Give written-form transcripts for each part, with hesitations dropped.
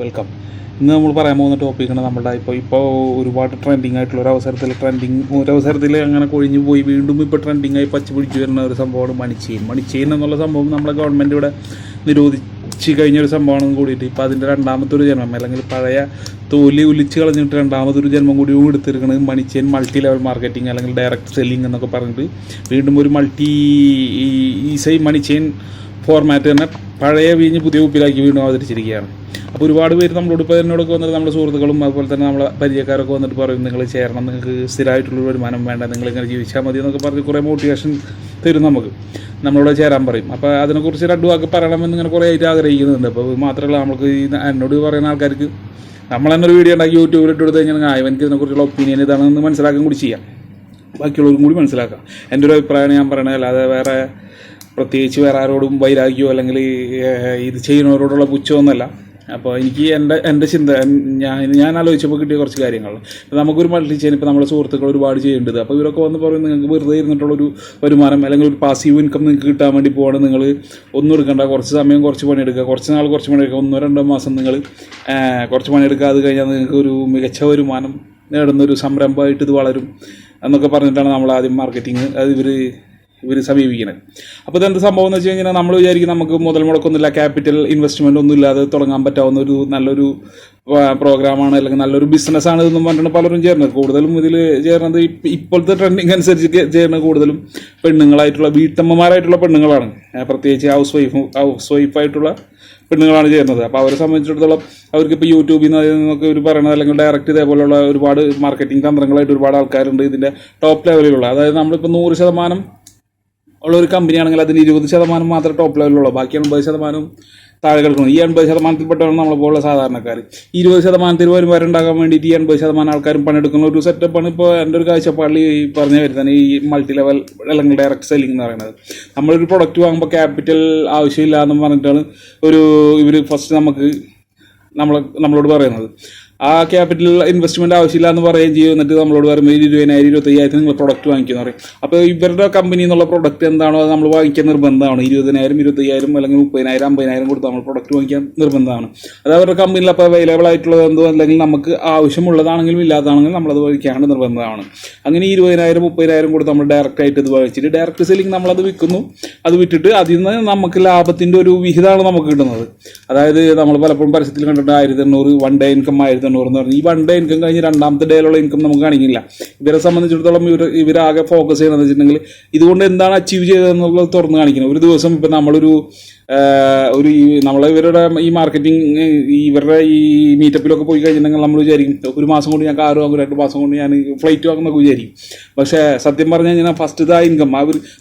Welcome. ഇന്ന് നമ്മൾ പറയാൻ പോകുന്ന ടോപ്പിക്കാണ് നമ്മുടെ ഇപ്പോൾ ഒരുപാട് ട്രെൻഡിങ് ആയിട്ടുള്ള ഒരു അവസരത്തിൽ അങ്ങനെ കൊഴിഞ്ഞു പോയി വീണ്ടും ഇപ്പോൾ ട്രെൻഡിങ്ങായി പച്ച പിടിച്ചു വരുന്ന ഒരു സംഭവമാണ് മണിച്ചെയിൻ എന്നുള്ള സംഭവം നമ്മളെ ഗവൺമെൻറ് ഇവിടെ നിരോധിച്ച് കഴിഞ്ഞൊരു സംഭവമാണെന്ന് കൂടിയിട്ട് ഇപ്പോൾ അതിൻ്റെ രണ്ടാമത്തെ ഒരു ജന്മം, അല്ലെങ്കിൽ പഴയ തോലി ഒലിച്ച് കളഞ്ഞിട്ട് രണ്ടാമതൊരു ജന്മം കൂടി എടുത്തിരിക്കുന്നത് മണിച്ചെയിൻ മൾട്ടി ലെവൽ മാർക്കറ്റിംഗ് അല്ലെങ്കിൽ ഡയറക്റ്റ് സെല്ലിംഗ് എന്നൊക്കെ പറഞ്ഞിട്ട് വീണ്ടും ഒരു മണിച്ചെയിൻ ഫോർമാറ്റ് തന്നെ പഴയ വീഞ്ഞ് പുതിയ ഉപ്പിലാക്കി വീണ്ടും അവതരിച്ചിരിക്കുകയാണ്. അപ്പോൾ ഒരുപാട് പേര് നമ്മളോട് ഇപ്പോൾ എന്നോടൊക്കെ വന്നിട്ട് നമ്മുടെ സുഹൃത്തുക്കളും അതുപോലെ തന്നെ നമ്മളെ പരിചയക്കാരൊക്കെ വന്നിട്ട് പറയും നിങ്ങൾ ചേരണം, നിങ്ങൾക്ക് സ്ഥിരമായിട്ടുള്ള വരുമാനം വേണ്ട, നിങ്ങളിങ്ങനെ ജീവിച്ചാൽ മതി എന്നൊക്കെ പറഞ്ഞ് കുറേ മോട്ടിവേഷൻ തരും നമ്മളോട് ചേരാൻ പറയും. അപ്പോൾ അതിനെക്കുറിച്ച് രണ്ടു വാക്ക് പറയണമെന്ന് ഇങ്ങനെ കുറേ ആയിട്ട് ആഗ്രഹിക്കുന്നുണ്ട്. അപ്പോൾ മാത്രമല്ല നമുക്ക് എന്നോട് പറയുന്ന ആൾക്കാർക്ക് നമ്മൾ തന്നെ ഒരു വീഡിയോ ഉണ്ടാക്കി യൂട്യൂബിൽ ഇട്ട് കൊടുത്ത് കഴിഞ്ഞാൽ എനിക്ക് ഇതിനെക്കുറിച്ചുള്ള ഒപ്പീനിയൻ ഇതാണെന്ന് മനസ്സിലാക്കാൻ കൂടി ചെയ്യാം, ബാക്കിയുള്ളവരും കൂടി മനസ്സിലാക്കാം. എൻ്റെ ഒരു അഭിപ്രായമാണ് ഞാൻ പറയണത്, അല്ലാതെ വേറെ പ്രത്യേകിച്ച് വേറെ ആരോടും വൈരാഗ്യമോ അല്ലെങ്കിൽ ഇത് ചെയ്യുന്നവരോടുള്ള പുച്ഛമൊന്നുമല്ല. അപ്പോൾ എനിക്ക് എൻ്റെ ചിന്ത ഞാൻ ആലോചിച്ചപ്പോൾ കിട്ടിയ കുറച്ച് കാര്യങ്ങൾ. ഇപ്പോൾ നമുക്കൊരു മൾട്ടിച്ചെയിൻ ഇപ്പോൾ നമ്മുടെ സുഹൃത്തുക്കൾ ഒരുപാട് ചെയ്യേണ്ടത്, അപ്പോൾ ഇവരൊക്കെ വന്ന് പറയും നിങ്ങൾക്ക് വെറുതെ ഇരുന്നിട്ടുള്ളൊരു വരുമാനം അല്ലെങ്കിൽ ഒരു പാസീവ് ഇൻകം നിങ്ങൾക്ക് കിട്ടാൻ വേണ്ടി പോകണം, നിങ്ങൾ ഒന്നും എടുക്കണ്ട, കുറച്ച് സമയം കുറച്ച് പണിയെടുക്കുക, കുറച്ച് നാൾ കുറച്ച് പണിയെടുക്കുക, 1-2 മാസം നിങ്ങൾ കുറച്ച് പണിയെടുക്കുക, അത് കഴിഞ്ഞാൽ നിങ്ങൾക്ക് ഒരു മികച്ച വരുമാനം നേടുന്നൊരു സംരംഭമായിട്ട് ഇത് വളരും എന്നൊക്കെ പറഞ്ഞിട്ടാണ് നമ്മൾ ആദ്യം മാർക്കറ്റിംഗ് ഇവർ സമീപിക്കുന്നത്. അപ്പോൾ ഇതെന്ത് സംഭവം എന്ന് വെച്ച് കഴിഞ്ഞാൽ നമ്മൾ വിചാരിക്കും നമുക്ക് മുതൽ മുടക്കൊന്നുമില്ല, ക്യാപിറ്റൽ ഇൻവെസ്റ്റ്മെൻ്റ് ഒന്നും ഇല്ലാതെ തുടങ്ങാൻ പറ്റാവുന്ന ഒരു നല്ലൊരു പ്രോഗ്രാമാണ് അല്ലെങ്കിൽ നല്ലൊരു ബിസിനസ്സാണ് ഇതെന്നും പറഞ്ഞിട്ട് പലരും ചേർന്നത്. കൂടുതലും ഇതിൽ ചേർന്നത് ഇപ്പോഴത്തെ ട്രെൻഡിങ് അനുസരിച്ച് ചേർന്നത് കൂടുതലും പെണ്ണുങ്ങളായിട്ടുള്ള വീട്ടമ്മമാരായിട്ടുള്ള പെണ്ണുങ്ങളാണ്, പ്രത്യേകിച്ച് ഹൗസ് വൈഫായിട്ടുള്ള പെണ്ണുങ്ങളാണ് ചേരുന്നത്. അപ്പോൾ അവരെ സംബന്ധിച്ചിടത്തോളം അവർക്കിപ്പോൾ യൂട്യൂബിൽ നിന്നൊക്കെ ഒരു പറയണത് അല്ലെങ്കിൽ ഡയറക്റ്റ് ഇതേപോലെയുള്ള ഒരുപാട് മാർക്കറ്റിംഗ് തന്ത്രങ്ങളായിട്ട് ഒരുപാട് ആൾക്കാരുണ്ട് ഇതിൻ്റെ ടോപ്പ് ലെവലിലുള്ള. അതായത് നമ്മളിപ്പോൾ 100% ഉള്ള ഒരു കമ്പനിയാണെങ്കിൽ അതിന് 20% മാത്രമേ ടോപ്പ് ലെവലിലുള്ളൂ, ബാക്കി 80% താഴെ കിടക്കണം. ഈ 80%-ൽപ്പെട്ടവരാണ് നമ്മളെപ്പോലുള്ള സാധാരണക്കാർ. 20% വരുമാനമുണ്ടാകാൻ വേണ്ടിയിട്ട് ഈ 80% ആൾക്കാരും പണിയെടുക്കുന്ന ഒരു സെറ്റപ്പാണ് ഇപ്പോൾ എൻ്റെ ഒരു കാഴ്ചപ്പാടിൽ പറഞ്ഞു വരുന്നത് ഈ മൾട്ടി ലെവൽ അല്ലെങ്കിൽ ഡയറക്റ്റ് സെല്ലിംഗ് എന്ന് പറയുന്നത്. നമ്മളൊരു പ്രൊഡക്റ്റ് വാങ്ങുമ്പോൾ ക്യാപിറ്റൽ ആവശ്യമില്ല എന്ന് പറഞ്ഞിട്ടാണ് ഇവർ ഫസ്റ്റ് നമ്മളോട് പറയുന്നത്. ആ ക്യാപിറ്റൽ ഇൻവെസ്റ്റ്മെൻറ്റ് ആവശ്യമില്ല എന്ന് പറയുകയും ചെയ്യും. എന്നിട്ട് നമ്മളോട് പറയുമ്പോൾ 20,000 25,000 നിങ്ങൾ പ്രൊഡക്റ്റ് വാങ്ങിക്കുന്ന പറയും. അപ്പോൾ ഇവരുടെ കമ്പനി എന്നുള്ള പ്രൊഡക്റ്റ് എന്താണോ അത് നമ്മൾ വാങ്ങിക്കാൻ നിർബന്ധമാണ്. 20,000 25,000 അല്ലെങ്കിൽ 30,000 50,000 കൊടുത്ത് നമ്മൾ പ്രൊഡക്റ്റ് വാങ്ങിക്കാൻ നിർബന്ധമാണ്. അത് അവരുടെ കമ്പനിയിൽ അപ്പോൾ അവൈലബിൾ ആയിട്ടുള്ളത് എന്തോ അല്ലെങ്കിൽ നമുക്ക് ആവശ്യമുള്ളതാണെങ്കിലും ഇല്ലാത്തതാണെങ്കിലും നമ്മളത് വാങ്ങിക്കാണ്ട് നിർബന്ധമാണ്. അങ്ങനെ 20,000 30,000 കൊടുത്ത് നമ്മൾ ഡയറക്റ്റ് ആയിട്ട് ഇത് വാങ്ങിച്ചിട്ട് ഡയറക്റ്റ് സെല്ലിംഗ് നമ്മളത് വിൽക്കുന്നു. അത് വിറ്റിട്ട് അതിൽ നിന്ന് നമുക്ക് ലാഭത്തിൻ്റെ ഒരു വിഹിതമാണ് നമുക്ക് കിട്ടുന്നത്. അതായത് നമ്മൾ പലപ്പോഴും പരസ്യത്തിൽ കണ്ടിട്ട് 1,800 വൺ ഡേ ഇൻകം 1,800 എന്ന് പറഞ്ഞാൽ ഈ വൺ ഡേ ഇൻകം കഴിഞ്ഞ് രണ്ടാമത്തെ ഡേയിലുള്ള ഇൻകം നമുക്ക് കാണിക്കില്ല. ഇവരെ സംബന്ധിച്ചിടത്തോളം ഇവരാകെ ഫോക്കസ് ചെയ്യുന്നത് വെച്ചിട്ടുണ്ടെങ്കിൽ ഇതുകൊണ്ട് എന്താണ് അച്ചീവ് ചെയ്തതെന്നുള്ളത് തുറന്ന് കാണിക്കുന്നത്. ഒരു ദിവസം ഇപ്പം ഇവരുടെ ഈ മാർക്കറ്റിംഗ് ഇവരുടെ ഈ മീറ്റപ്പിലൊക്കെ പോയി കഴിഞ്ഞിട്ടുണ്ടെങ്കിൽ നമ്മൾ വിചാരിക്കും ഒരു മാസം കൊണ്ട് ഞാൻ കാറ് വാങ്ങും, 2 മാസം കൊണ്ട് ഞാൻ ഫ്ലൈറ്റ് വാങ്ങുന്നൊക്കെ വിചാരിക്കും. പക്ഷേ സത്യം പറഞ്ഞു കഴിഞ്ഞാൽ ഫസ്റ്റ് ഇൻകം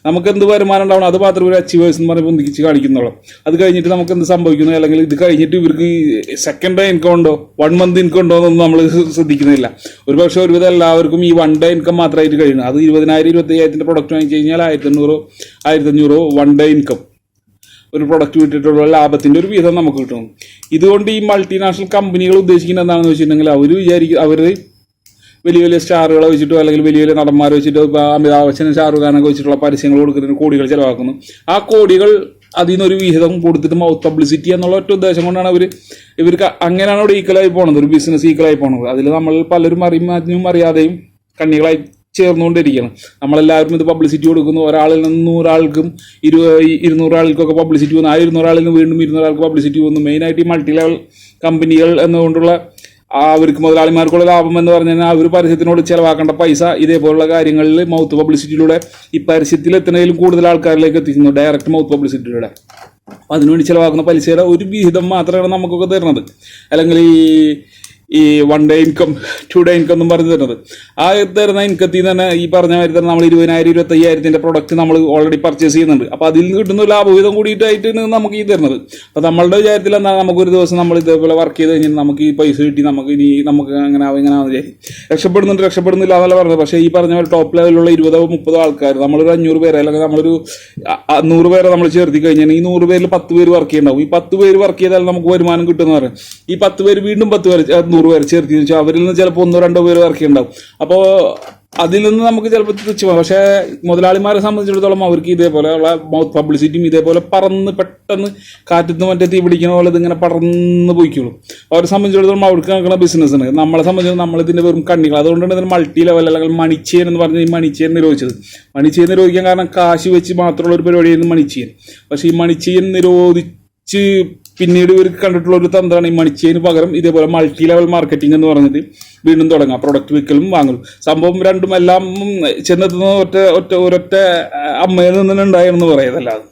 നമുക്ക് എന്ത് വരുമാനം ഉണ്ടാവണം അത് മാത്രം ഒരു അച്ചീവേഴ്സ് എന്ന് പറഞ്ഞ് പൊന്തിച്ച് കാണിക്കുന്നുള്ളൂ. അത് കഴിഞ്ഞിട്ട് നമുക്ക് എന്ത് സംഭവിക്കുന്നു അല്ലെങ്കിൽ ഇത് കഴിഞ്ഞിട്ട് ഇവർക്ക് സെക്കൻഡ് ഡേ ഇൻകം ഉണ്ടോ 1 മന്ത് ഇൻകം ഉണ്ടോ എന്നൊന്നും നമ്മൾ ശ്രദ്ധിക്കുന്നില്ല. ഒരുപക്ഷെ ഒരുവിധം എല്ലാവർക്കും ഈ 1 ഡേ ഇൻകം മാത്രമായിട്ട് കഴിയുന്നു. അത് 20,000 25,000 പ്രൊഡക്റ്റ് വാങ്ങിച്ച് കഴിഞ്ഞാൽ 1,800 1 ഡേ ഇൻകം ഒരു പ്രൊഡക്റ്റ് വിട്ടിട്ടുള്ള ലാഭത്തിൻ്റെ ഒരു വിഹിതം നമുക്ക് കിട്ടും. ഇതുകൊണ്ട് ഈ മൾട്ടിനാഷണൽ കമ്പനികൾ ഉദ്ദേശിക്കുന്നത് എന്താണെന്ന് വെച്ചിട്ടുണ്ടെങ്കിൽ അവർ വലിയ സ്റ്റാറുകളെ വെച്ചിട്ടോ അല്ലെങ്കിൽ വലിയ നടന്മാരെ വെച്ചിട്ടോ ഇപ്പോൾ അമിതാഭ് ബച്ചൻ ഷാറുഖ് ഖാനൊക്കെ വെച്ചിട്ടുള്ള പരസ്യങ്ങൾ കൊടുക്കുന്നതിന് കോടികൾ ചിലവാക്കുന്നു. ആ കോടികൾ അതിൽ നിന്നൊരു വിഹിതം കൊടുത്തിട്ട് മൗത്ത് പബ്ലിസിറ്റി എന്നുള്ള ഒറ്റ ഉദ്ദേശം കൊണ്ടാണ് ഇവർക്ക് അങ്ങനെയാണ് അവിടെ ഈക്വലായി പോകുന്നത്, ഒരു ബിസിനസ് ഈക്വലായി പോകുന്നത്. അതിൽ നമ്മൾ പലരും അറിയാതെയും കണ്ണികളായി ചേർന്നുകൊണ്ടിരിക്കണം. നമ്മളെല്ലാവരും ഇത് പബ്ലിസിറ്റി കൊടുക്കുന്നു. ഒരാളിൽ നിന്ന് 100 ആൾക്കും 200 ആൾക്കൊക്കെ പബ്ലിസിറ്റി പോകുന്നു. 200 ആളിൽ നിന്ന് വീണ്ടും 200 ആൾക്ക് പബ്ലിസിറ്റി പോകുന്നു. മെയിനായിട്ട് ഈ മൾട്ടി ലെവൽ കമ്പനികൾ എന്നുകൊണ്ടുള്ള അവർക്ക് മുതലാളിമാർക്കുള്ള ലാഭം എന്ന് പറഞ്ഞു കഴിഞ്ഞാൽ അവർ പരസ്യത്തിനോട് ചിലവാക്കേണ്ട പൈസ ഇതേപോലുള്ള കാര്യങ്ങളിൽ മൗത്ത് പബ്ലിസിറ്റിയിലൂടെ ഈ പരസ്യത്തിൽ എത്തുന്നതിലും കൂടുതൽ ആൾക്കാരിലേക്ക് എത്തിക്കുന്നു, ഡയറക്റ്റ് മൗത്ത് പബ്ലിസിറ്റിയിലൂടെ. അതിനുവേണ്ടി ചിലവാക്കുന്ന പലിശയുടെ ഒരു വിഹിതം മാത്രമാണ് നമുക്കൊക്കെ തരുന്നത്. അല്ലെങ്കിൽ ഈ 1 ഡേ ഇൻകം 2 ഡേ ഇൻകം എന്നും പറഞ്ഞു തരുന്നത്. ആ തരുന്ന ഇൻകത്തിൽ നിന്ന് തന്നെ ഈ പറഞ്ഞ മാതിരി തന്നെ നമ്മൾ 20,000 25,000 പ്രൊഡക്റ്റ് നമ്മൾ ഓൾറെഡി പർച്ചേസ് ചെയ്യുന്നുണ്ട്. അപ്പോൾ അതിൽ നിന്ന് കിട്ടുന്ന ലാഭവിഹിതം കൂടിയിട്ടായിട്ട് നമുക്ക് ഈ തരുന്നത്. അപ്പോൾ നമ്മളുടെ വിചാരത്തിൽ എന്താണ് നമുക്കൊരു ദിവസം നമ്മൾ ഇതേപോലെ വർക്ക് ചെയ്ത് കഴിഞ്ഞാൽ നമുക്ക് ഈ പൈസ കിട്ടി നമുക്ക് അങ്ങനെ രക്ഷപ്പെടുന്നില്ല എന്നല്ല പറഞ്ഞത്. പക്ഷേ ഈ പറഞ്ഞ പോലെ ടോപ്പ് ലെവലിലുള്ള 20-30 ആൾക്കാർ നമ്മളൊരു 500 പേരെ അല്ലെങ്കിൽ നമ്മളൊരു 100 പേരെ നമ്മൾ ചേർത്തി കഴിഞ്ഞാൽ ഈ 100 പേരിൽ 10 പേര് വർക്ക് ചെയ്യുന്നുണ്ടാവും. ഈ 10 പേര് വർക്ക് ചെയ്താൽ നമുക്ക് വരുമാനം കിട്ടുമെന്ന് പറയും. ഈ 10 പേര് വീണ്ടും 10 പേര് 100 പേര് ചേർത്തി വെച്ചാൽ അവരിൽ നിന്ന് ചിലപ്പോൾ 1-2 പേര് വർക്ക് ചെയ്യുന്നുണ്ടാവും. അപ്പോൾ അതിൽ നിന്ന് നമുക്ക് ചിലപ്പോൾ തിരിച്ചു പോകാം. പക്ഷേ മുതലാളിമാരെ സംബന്ധിച്ചിടത്തോളം അവർക്ക് ഇതേപോലെയുള്ള മൗത്ത് പബ്ലിസിറ്റിയും ഇതേപോലെ പറന്ന് പെട്ടെന്ന് കാറ്റത്ത് മറ്റേ തീ പിടിക്കുന്ന പോലെ ഇതിങ്ങനെ പറന്ന് പോയിക്കുള്ളൂ. അവരെ സംബന്ധിച്ചിടത്തോളം അവർക്ക് നടക്കുന്ന ബിസിനസ്സാണ്. നമ്മളെ സംബന്ധിച്ചിടത്തോളം നമ്മളിതിൻ്റെ വെറും കണ്ണികൾ. അതുകൊണ്ടാണ് ഇതിന് മൾട്ടി ലെവൽ അല്ലെങ്കിൽ മണിച്ചേൻ എന്ന് പറഞ്ഞ് ഈ മണിച്ചേൻ നിരോധിച്ചത്. മണിച്ചേൻ നിരോധിക്കാൻ കാരണം കാശ് വെച്ച് മാത്രമുള്ള ഒരു പരിപാടിയായിരുന്നു മണിച്ചേൻ. പക്ഷേ ഈ മണിച്ചേൻ നിരോധിച്ച് പിന്നീട് ഇവർക്ക് കണ്ടിട്ടുള്ള ഒരു തന്ത്രമാണ് ഈ മണിച്ചേന് പകരം ഇതേപോലെ മൾട്ടി ലെവൽ മാർക്കറ്റിംഗ് എന്ന് പറഞ്ഞിട്ട് വീണ്ടും തുടങ്ങാം. പ്രൊഡക്റ്റ് വിൽക്കലും വാങ്ങലും സംഭവം രണ്ടും എല്ലാം ചെന്നെത്തുന്നത് ഒരൊറ്റ അമ്മയിൽ നിന്ന് ഉണ്ടായെന്ന് പറയുന്നതല്ലാതെ.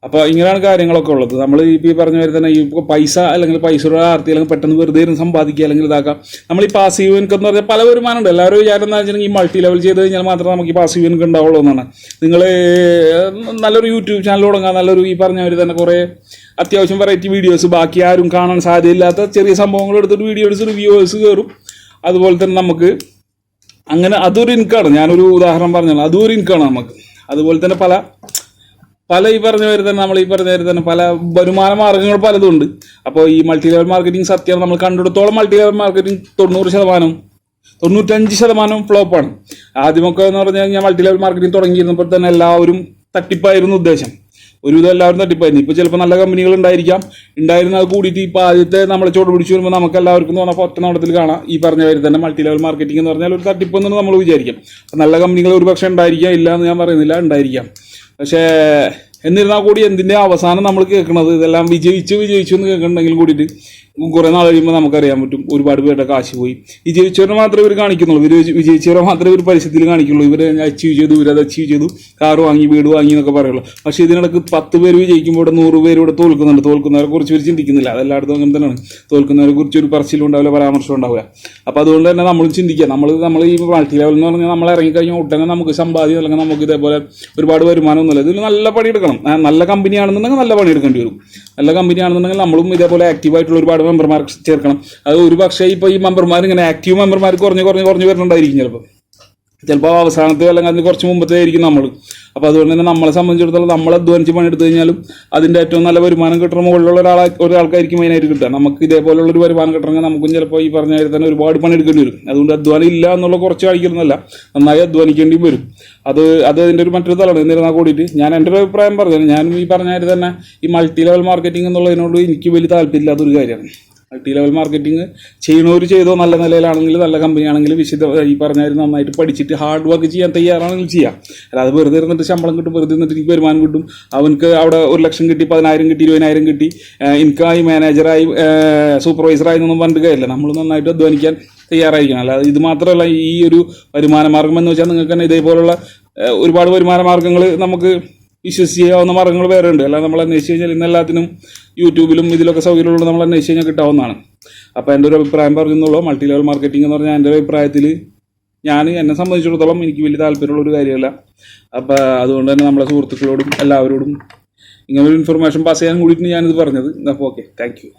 അപ്പോൾ ഇങ്ങനെയാണ് കാര്യങ്ങളൊക്കെ ഉള്ളത്. നമ്മൾ ഈ പറഞ്ഞ പോലെ തന്നെ ഈ പൈസ അല്ലെങ്കിൽ പൈസയുടെ ആർത്തി അല്ലെങ്കിൽ പെട്ടെന്ന് വെറുതെ ഇരുന്ന് സമ്പാദിക്കുക അല്ലെങ്കിൽ ഇതാക്കാം. നമ്മൾ ഈ പാസീവ് ഇൻകം എന്ന് പറഞ്ഞാൽ പല വരുമാനമുണ്ട്. എല്ലാവരും വിചാരം എന്താ വെച്ചിട്ടുണ്ടെങ്കിൽ ഈ മൾട്ടി ലെവൽ ചെയ്ത് കഴിഞ്ഞാൽ മാത്രമേ നമുക്ക് ഈ പാസീവ് ഇൻകം ഉണ്ടാവുള്ളൂ എന്നാണ്. നിങ്ങൾ നല്ലൊരു യൂട്യൂബ് ചാനൽ തുടങ്ങുക, നല്ലൊരു ഈ പറഞ്ഞ പോലെ തന്നെ കുറേ അത്യാവശ്യം വെറൈറ്റി വീഡിയോസ് ബാക്കി ആരും കാണാൻ സാധ്യതയില്ലാത്ത ചെറിയ സംഭവങ്ങൾ എടുത്തിട്ട് വീഡിയോ എടുത്ത് വ്യൂവേഴ്സ് കയറും. അതുപോലെ തന്നെ നമുക്ക് അങ്ങനെ അതൊരു ഇൻകമാണ്. ഞാനൊരു ഉദാഹരണം പറഞ്ഞാൽ അതൊരു ഇൻകമാണ് നമുക്ക്. അതുപോലെ തന്നെ പല ഈ പറഞ്ഞ പോലെ തന്നെ നമ്മൾ ഈ പറഞ്ഞ പോലെ തന്നെ പല വരുമാന മാർഗ്ഗങ്ങൾ പലതുണ്ട്. അപ്പോൾ ഈ മൾട്ടി ലെവൽ മാർക്കറ്റിംഗ് സത്യം നമ്മൾ കണ്ടെടുത്തോളം മൾട്ടി ലെവൽ മാർക്കറ്റിംഗ് 95% ഫ്ലോപ്പാണ്. ആദ്യമൊക്കെ എന്ന് പറഞ്ഞു കഴിഞ്ഞാൽ മൾട്ടി ലെവൽ മാർക്കറ്റിംഗ് തുടങ്ങിയിരുന്നപ്പോൾ തന്നെ എല്ലാവരും തട്ടിപ്പായിരുന്നു ഉദ്ദേശം. ഒരുവിധം എല്ലാവരും തട്ടിപ്പായിരുന്നു. ഇപ്പോൾ ചിലപ്പോൾ നല്ല കമ്പനികൾ ഉണ്ടായിരുന്നത് കൂടിയിട്ട് ഇപ്പോൾ ആദ്യത്തെ നമ്മളെ ചോട് പിടിച്ചു വരുമ്പോൾ നമുക്ക് എല്ലാവർക്കും തോന്നുമ്പോൾ ഒറ്റ നടത്തിൽ കാണാം ഈ പറഞ്ഞ പേര് തന്നെ മൾട്ടി ലെവൽ മാർക്കറ്റിംഗ് എന്ന് പറഞ്ഞാൽ ഒരു തട്ടിപ്പെന്ന് നമ്മൾ വിചാരിക്കാം. അപ്പോൾ നല്ല കമ്പനികൾ ഒരു പക്ഷേ ഉണ്ടായിരിക്കാം, ഇല്ല എന്ന് ഞാൻ പറയുന്നില്ല, ഉണ്ടായിരിക്കാം. പക്ഷേ എന്നിരുന്നാൽ കൂടി എന്തിൻ്റെ അവസാനം നമ്മൾ കേൾക്കുന്നത് ഇതെല്ലാം വിജയിച്ചു എന്ന് കേൾക്കുന്നുണ്ടെങ്കിൽ കൂടിയിട്ട് കുറേ നാൾ കഴിയുമ്പോൾ നമുക്കറിയാൻ പറ്റും ഒരുപാട് പേരുടെ കാശ് പോയി. ഈ ജയിച്ചവരെ മാത്രമേ ഇവർ കാണിക്കുന്നുള്ളൂ. വിജയിച്ചവരെ മാത്രമേ ഇവർ പരസ്യത്തിൽ കാണിക്കുള്ളൂ. ഇവർ അച്ചീവ് ചെയ്തു, ഇവരത് അച്ചീവ് ചെയ്തു, കാറ് വാങ്ങി, വീട് വാങ്ങി എന്നൊക്കെ പറയുള്ളൂ. പക്ഷേ ഇതിനിടക്ക് 10 പേര് വിജയിക്കുമ്പോൾ ഇവിടെ 100 പേര് ഇവിടെ തോൽക്കുന്നുണ്ട്. തോൽക്കുന്നവരെ കുറിച്ച് ഇവർ ചിന്തിക്കുന്നില്ല. അതെല്ലായിടത്തും അങ്ങനെ തന്നെയാണ്. തോൽക്കുന്നവരെ കുറിച്ച് ഒരു പറച്ചിലും ഉണ്ടാവില്ല, പരാമർശം ഉണ്ടാവില്ല. അപ്പോൾ അതുകൊണ്ട് തന്നെ നമ്മളും ചിന്തിക്കുക. നമ്മൾ ഈ മൾട്ടി ലെവൽ എന്ന് പറഞ്ഞാൽ നമ്മൾ ഇറങ്ങിക്കഴിഞ്ഞാൽ ഉടനെ നമുക്ക് സമ്പാദ്യം അല്ലെങ്കിൽ നമുക്ക് ഇതേപോലെ ഒരുപാട് വരുമാനമൊന്നുമില്ല. ഇതിൽ നല്ല പണിയെടുക്കണം. നല്ല കമ്പനിയാണെന്നുണ്ടെങ്കിൽ നല്ല പണിയെടുക്കേണ്ടി വരും. നല്ല കമ്പനിയാണെന്നുണ്ടെങ്കിൽ നമ്മളും ഇതേപോലെ ആക്റ്റീവായിട്ടുള്ള ഒരുപാട് മെമ്പർമാർ ചേർക്കണം. അത് ഒരു പക്ഷേ ഇപ്പോൾ ഈ മെമ്പർമാർ ഇങ്ങനെ ആക്റ്റീവ് മെമ്പർമാർ കുറഞ്ഞ് വരുന്നുണ്ടായിരിക്കും. ചിലപ്പോൾ അവസാനത്തെ അല്ലെങ്കിൽ അതിന് കുറച്ച് മുമ്പത്തെ ആയിരിക്കും നമ്മൾ. അപ്പോൾ അതുകൊണ്ട് തന്നെ നമ്മളെ സംബന്ധിച്ചിടത്തോളം നമ്മൾ അധ്വാനിച്ച് പണിയെടുത്ത് കഴിഞ്ഞാലും അതിൻ്റെ ഏറ്റവും നല്ല വരുമാനം കിട്ടുന്ന മുകളിലുള്ള ഒരാൾക്കായിരിക്കും മെയിനായിട്ട് കിട്ടുക. നമുക്ക് ഇതേപോലുള്ളൊരു വരുമാനം കിട്ടണമെങ്കിൽ നമുക്കും ചിലപ്പോൾ ഈ പറഞ്ഞ കാര്യം തന്നെ ഒരുപാട് പണിയെടുക്കേണ്ടി വരും. അതുകൊണ്ട് അധ്വാനം ഇല്ല എന്നുള്ള കുറച്ച് കാണിക്കുന്നതല്ല, നന്നായി അധ്വാനിക്കേണ്ടിയും വരും. അത് അതിൻ്റെ ഒരു മറ്റൊരു തലമാണ്. എന്നിരുന്നാൽ കൂടിയിട്ട് ഞാൻ എൻ്റെ ഒരു അഭിപ്രായം പറഞ്ഞു, ഞാൻ ഈ പറഞ്ഞ കാര്യം തന്നെ ഈ മൾട്ടി ലെവൽ മാർക്കറ്റിംഗ് എന്നുള്ളതിനോട് എനിക്ക് വലിയ താല്പര്യമില്ലാത്തൊരു കാര്യമാണ്. മൾട്ടി ലെവൽ മാർക്കറ്റിംഗ് ചെയ്യണവർ ചെയ്തോ, നല്ല നിലയിലാണെങ്കിൽ നല്ല കമ്പനിയാണെങ്കിൽ ഈ പറഞ്ഞാൽ നന്നായിട്ട് പഠിച്ചിട്ട് ഹാർഡ് വർക്ക് ചെയ്യാൻ തയ്യാറാണെങ്കിൽ ചെയ്യാം. അല്ലാതെ വെറുതെ ഇരുന്നിട്ട് ശമ്പളം കിട്ടും, വെറുതെ ഇരുന്നിട്ട് എനിക്ക് വരുമാനം കിട്ടും, അവനക്ക് അവിടെ 1 ലക്ഷം കിട്ടി, 10,000 കിട്ടി, 20,000 കിട്ടി, എനിക്കായി മാനേജറായി സൂപ്പർവൈസറായി എന്നൊന്നും പറഞ്ഞിട്ട് കാര്യമില്ല. നമ്മൾ നന്നായിട്ട് അധ്വാനിക്കാൻ തയ്യാറായിരിക്കണം. അല്ലാതെ ഇത് മാത്രമല്ല, ഈ ഒരു വരുമാന മാർഗം എന്ന് വെച്ചാൽ നിങ്ങൾക്ക് തന്നെ ഇതേപോലുള്ള ഒരുപാട് വരുമാന മാർഗ്ഗങ്ങൾ നമുക്ക് വിശ്വസിക്കാവുന്ന മാർഗ്ഗങ്ങൾ വേറെ ഉണ്ട്. അല്ലാതെ നമ്മൾ അന്വേഷിച്ച് കഴിഞ്ഞാൽ ഇന്ന് എല്ലാത്തിനും യൂട്യൂബിലും ഇതിലൊക്കെ സൗകര്യമുള്ള നമ്മൾ അന്വേഷിച്ച് കഴിഞ്ഞാൽ കിട്ടാവുന്നതാണ്. അപ്പോൾ എൻ്റെ ഒരു അഭിപ്രായം പറയുന്നുള്ളൂ, മൾട്ടി ലെവൽ മാർക്കറ്റിംഗ് എന്ന് പറഞ്ഞാൽ എൻ്റെ ഒരു അഭിപ്രായത്തിൽ എന്നെ സംബന്ധിച്ചിടത്തോളം എനിക്ക് വലിയ താല്പര്യമുള്ള ഒരു കാര്യമല്ല. അപ്പോൾ അതുകൊണ്ട് തന്നെ നമ്മളെ സുഹൃത്തുക്കളോടും എല്ലാവരോടും ഇങ്ങനൊരു ഇൻഫർമേഷൻ പാസ് ചെയ്യാൻ കൂടിയിട്ട് ഞാനിത് പറഞ്ഞത്. അപ്പോൾ ഓക്കെ, താങ്ക് യു.